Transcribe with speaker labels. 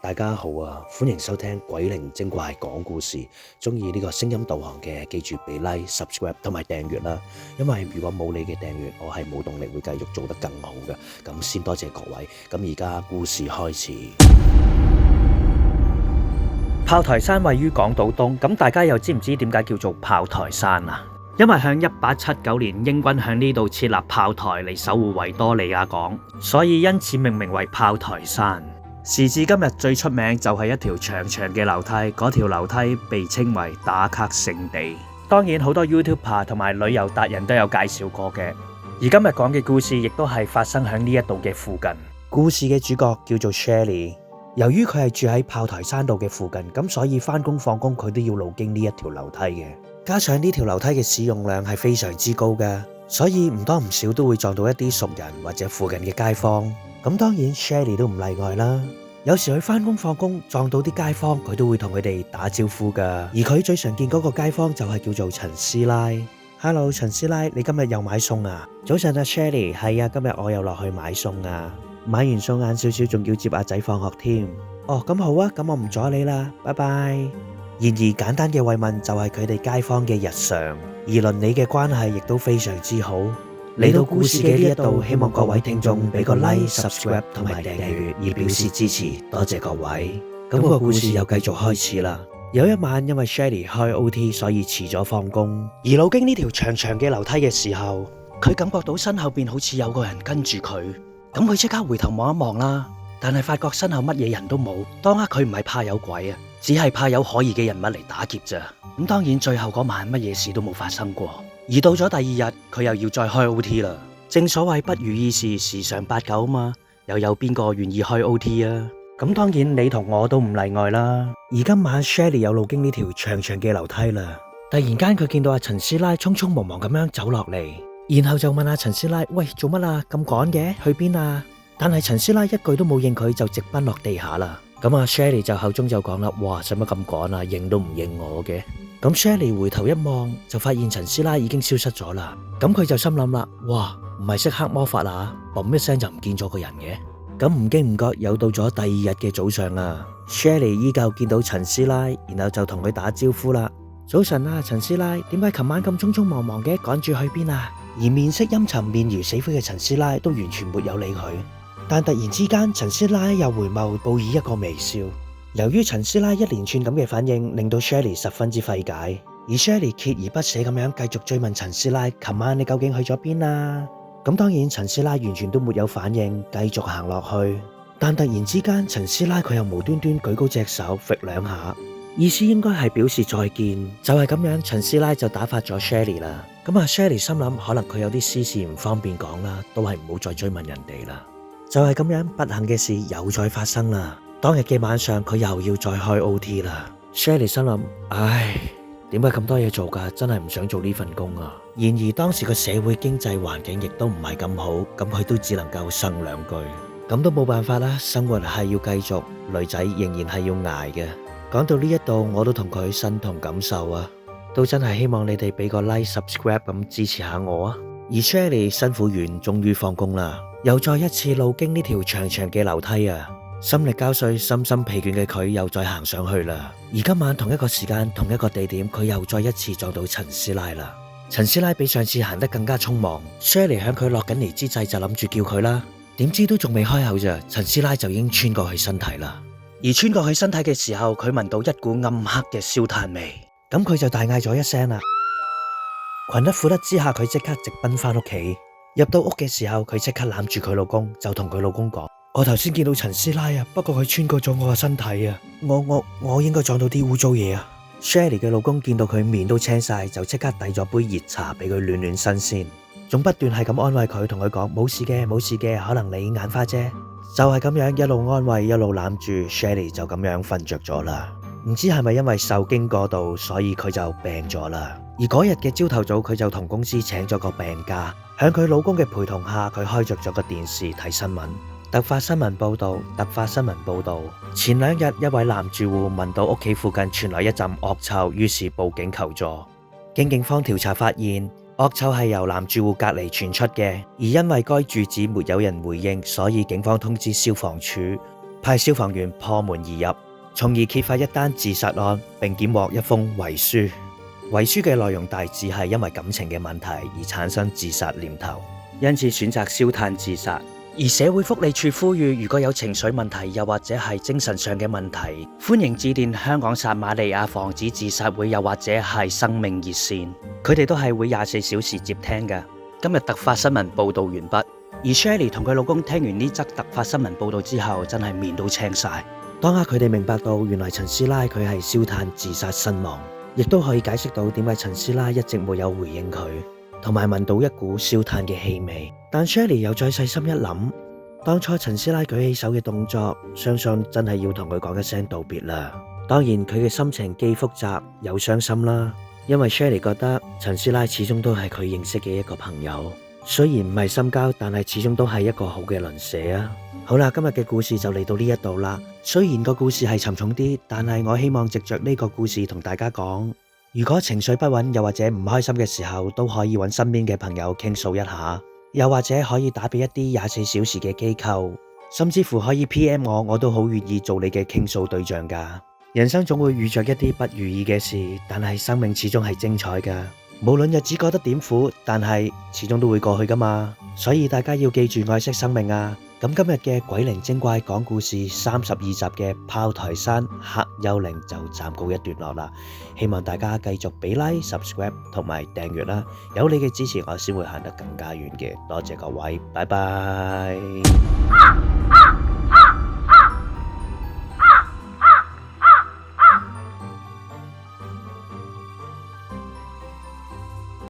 Speaker 1: 大家好啊，歡迎收聽鬼靈精怪講故事。中意呢個聲音導航嘅，記住俾 like、subscribe 同埋訂閱啦。因為如果冇你嘅訂閱，我係冇動力會繼續做得更好嘅。咁先多謝各位。咁而家故事開始。
Speaker 2: 炮台山位於港島東，咁大家又知唔知點解叫做炮台山啊？因為響1879年英軍響呢度設立炮台嚟守護維多利亞港，所以因此命名為炮台山。時至今日最出名就係一條長長嘅樓梯，嗰條樓梯被稱為打卡聖地。當然好多 YouTuber 同埋旅遊達人都有介紹過嘅。而今日講嘅故事亦都係發生喺呢一度嘅附近。
Speaker 1: 故事嘅主角叫做 Shelly， 由於佢係住喺炮台山道嘅附近，咁所以返工放工佢都要路經呢一條樓梯嘅。加上呢條樓梯嘅使用量係非常之高嘅，所以唔多唔少都會撞到一啲熟人或者附近嘅街坊。咁當然 Shelly 都唔例外啦。有時佢返工放工撞到啲街坊，佢都會同佢哋打招呼噶。而佢最常見嗰個街坊就係叫做陳師奶。Hello， 陳師奶，你今日又買餸啊？早晨啊 Shelly， 係啊，今日我又落去買餸啊。買完餸晏少少，仲要接阿仔放學添。哦，咁好啊，咁我唔阻你啦，拜拜。然而簡單嘅慰問就係佢哋街坊嘅日常，而鄰里嘅關係亦都非常之好。嚟到故事嘅呢一度，希望各位聽眾俾個 like、subscribe 同埋訂閱以表示支持，多謝各位。咁個故事又繼續開始啦。有一晚，因為 Shelly 開 OT， 所以遲咗放工。而路經呢條長長嘅樓梯嘅時候，佢感覺到身後邊好似有個人跟住佢。咁佢即刻回頭望一望啦，但係發覺身後乜嘢人都冇。當刻佢唔係怕有鬼啊，只係怕有可疑嘅人物嚟打劫咋。咁當然最後嗰晚乜嘢事都冇發生過。而到咗第二日，佢又要再開 OT 啦。正所謂不如意事十常八九嘛，又有邊個願意開 OT 啊？咁當然你同我都唔例外啦。而今晚 Shelly 有路經呢條長長嘅樓梯啦。突然間佢見到阿陳師奶匆匆忙忙咁樣走落嚟，然後就問阿陳師奶：喂，做乜啊？咁趕嘅，去邊啊？但係陳師奶一句都冇應佢，就直奔落地下啦。咁阿 Shelly 就口中就講啦：哇，使乜咁趕啊？應都唔應我嘅。咁 Shelly 回頭一望，就發現陳師奶已經消失咗啦。咁佢就心諗啦：哇，唔係識黑魔法啊？嘣一聲就唔見咗個人嘅。咁唔經唔覺又到咗第二日嘅早上啦。Shelly 依舊見到陳師奶，然後就同佢打招呼啦：早晨啊，陳師奶，點解琴晚咁匆匆忙忙嘅？趕住去邊啊？而面色陰沉、面如死灰嘅陳師奶都完全沒有理佢。但突然之間，陳師奶又回眸，報以一個微笑。由於陳師奶一連串咁嘅反應，令到 Shelly 十分之費解，而 Shelly 鍥而不捨咁樣繼續追問陳師奶：琴晚你究竟去咗邊啊？咁當然陳師奶完全都沒有反應，繼續行落去。但突然之間，陳師奶佢又無端端舉高隻手揈兩下，意思應該係表示再見。就係咁樣，陳師奶就打發咗 Shelly 啦。咁啊 Shelly 心諗，可能佢有啲私事唔方便講啦，都係唔好再追問人哋啦。就係咁樣，不幸嘅事又再發生啦。當日嘅晚上，佢又要再開 OT 啦。Shelly 心諗：唉，點解咁多嘢做噶？真係唔想做呢份工啊！然而當時個社會經濟環境亦都唔係咁好，咁佢都只能夠呻兩句。咁都冇辦法啦，生活係要繼續，女仔仍然係要捱嘅。講到呢一度，我都同佢身同感受啊！都真係希望你哋俾個 like、subscribe 咁支持下我啊！而 Shelly 辛苦完，終於放工啦，又再一次路經呢條長長嘅樓梯啊！心力交瘁、身心疲倦嘅佢又再行上去啦。而今晚同一個時間、同一個地點，佢又再一次撞到陳師奶啦。陳師奶比上次行得更加匆忙。Shelly 喺佢落緊嚟之際就諗住叫佢啦，點知都仲未開口咋，陳師奶就已經穿過佢身體啦。而穿過佢身體嘅時候，佢聞到一股暗黑嘅燒炭味，咁佢就大嗌咗一聲啦。群得苦得之下，佢即刻直奔翻屋企。入到屋嘅時候，佢即刻攬住佢老公，就同佢老公講：我頭先見到陳師奶啊，不過佢穿過咗我嘅身體啊，我應該撞到啲污糟嘢啊。Shelly 嘅老公見到佢面都青晒，就即刻遞咗杯熱茶俾佢暖暖身先，仲不斷係咁安慰佢，同佢講：冇事嘅，冇事嘅，可能你眼花啫。就係咁樣一路安慰一路攬住 Shelly 就咁樣瞓着咗啦。唔知係咪因為受驚過度，所以佢就病咗啦。而嗰日嘅朝頭早，佢就同公司請咗個病假，響佢老公嘅陪同下，佢開着咗個電視睇新聞。突發新聞報道，突發新聞報道。前兩日，一位男住戶聞到屋企附近傳來一陣惡臭，於是報警求助。經警方調查發現，惡臭係由男住戶隔離傳出嘅，而因為該住址沒有人回應，所以警方通知消防處。派消防員破門而入，從而揭發一單自殺案，並檢獲一封遺書。遺書嘅內容大致係因為感情嘅問題而產生自殺念頭，
Speaker 2: 因此選擇燒炭自殺。
Speaker 1: 而社會福利處呼籲，如果有情緒問題又或者係精神上嘅問題，
Speaker 2: 歡迎致電香港撒瑪利亞防止自殺會又或者係生命熱線，佢哋都係會24小時接聽嘅。今日突發新聞報道完畢。而 Shelly 同佢老公聽完呢則突發新聞報道之後，真係面都青晒。
Speaker 1: 當刻佢哋明白到，原來陳師奶佢係燒炭自殺身亡，亦都可以解釋到點解陳師奶一直沒有回應佢，同埋聞到一股燒炭嘅氣味。但 Shelly 又再細心一諗，當初陳師奶舉起手嘅動作，相信真係要同佢講一聲道別啦。當然佢嘅心情既複雜又傷心啦，因為 Shelly 覺得陳師奶始終都係佢認識嘅一個朋友。雖然唔係深交，但係始終都係一個好嘅鄰舍啊！好啦，今日嘅故事就嚟到呢一度啦。雖然個故事係沉重啲，但係我希望藉着呢個故事同大家講，如果情緒不穩又或者唔開心嘅時候，都可以揾身邊嘅朋友傾訴一下，又或者可以打俾一啲24小時嘅機構，甚至乎可以 PM 我都好願意做你嘅傾訴對象噶。人生總會遇着一啲不如意嘅事，但係生命始終係精彩噶。無論日子過得點苦，但係始終都會過去噶嘛，所以大家要記住愛惜生命啊！咁今日嘅鬼靈精怪講故事32集嘅炮台山黑幽靈就暫告一段落啦，希望大家繼續俾 like、subscribe 同埋訂閱啦，有你嘅支持我先會行得更加遠嘅，多謝各位，拜拜。